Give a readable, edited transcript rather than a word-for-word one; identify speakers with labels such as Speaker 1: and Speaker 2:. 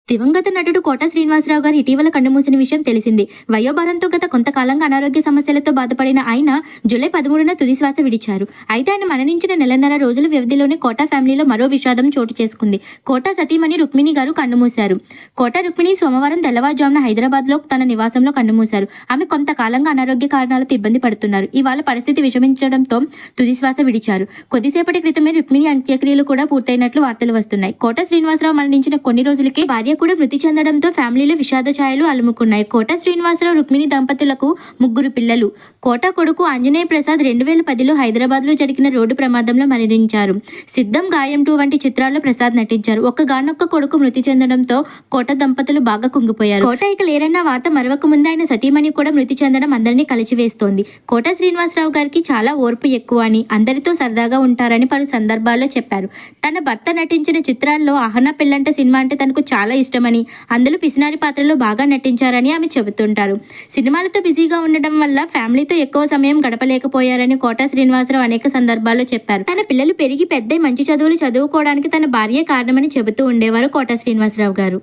Speaker 1: దివంగత నటుడు కోట శ్రీనివాసరావు గారు ఇటీవల కన్నుమూసిన విషయం తెలిసింది. వయోభారంతో గత కొంతకాలంగా అనారోగ్య సమస్యలతో బాధపడిన ఆయన జూలై 13న తుది శ్వాస విడిచారు. అయితే ఆయన మరణించిన నెలన్నర రోజుల వ్యవధిలోనే కోట ఫ్యామిలీలో మరో విషాదం చోటు చేసుకుంది. కోట సతీమణి రుక్మిణి గారు కన్నుమూశారు. కోట రుక్మిణి సోమవారం తెల్లవారుజామున హైదరాబాద్లో తన నివాసంలో కన్నుమూశారు. ఆమె కొంతకాలంగా అనారోగ్య కారణాలతో ఇబ్బంది పడుతున్నారు. ఇవాళ పరిస్థితి విషమించడంతో తుది శ్వాస విడిచారు. కొద్దిసేపటి క్రితమే రుక్మిణి అంత్యక్రియలు కూడా పూర్తయినట్లు వార్తలు వస్తున్నాయి. కోట శ్రీనివాసరావు మరణించిన కొన్ని రోజులకే భార్య కూడా మృతి చెందడంతో ఫ్యామిలీలో విషాద ఛాయలు అలుముకున్నాయి. కోట శ్రీనివాసరావు రుక్మిణి దంపతులకు 3 పిల్లలు. కోట కొడుకు ఆంజనేయ ప్రసాద్ 2010లో హైదరాబాద్లో జరిగిన రోడ్డు ప్రమాదంలో మరణించారు. సిద్ధం గాయం 2 వంటి చిత్రాల్లో ప్రసాద్ నటించారు. ఒక్కగానొక్క కొడుకు మృతి చెందడంతో కోట దంపతులు బాగా కుంగిపోయారు. కోట ఇక లేరన్న వార్త మరవక ముందు ఆయన సతీమణి కూడా మృతి చెందడం అందరినీ కలిచివేస్తోంది. కోట శ్రీనివాసరావు గారికి చాలా ఓర్పు ఎక్కువ అని, అందరితో సరదాగా ఉంటారని పలు సందర్భాల్లో చెప్పారు. తన భర్త నటించిన చిత్రాల్లో అహనా పెళ్ళంట సినిమా అంటే తనకు చాలా ఇష్టమని, అందులో పిసినారి పాత్రలో బాగా నటించారని ఆమె చెబుతుంటారు. సినిమాలతో బిజీగా ఉండడం వల్ల ఫ్యామిలీతో ఎక్కువ సమయం గడపలేకపోయారని కోట శ్రీనివాసరావు అనేక సందర్భాల్లో చెప్పారు. తన పిల్లలు పెరిగి పెద్దయి మంచి చదువులు చదువుకోవడానికి తన భార్యే కారణమని చెబుతూ ఉండేవారు కోట శ్రీనివాసరావు గారు.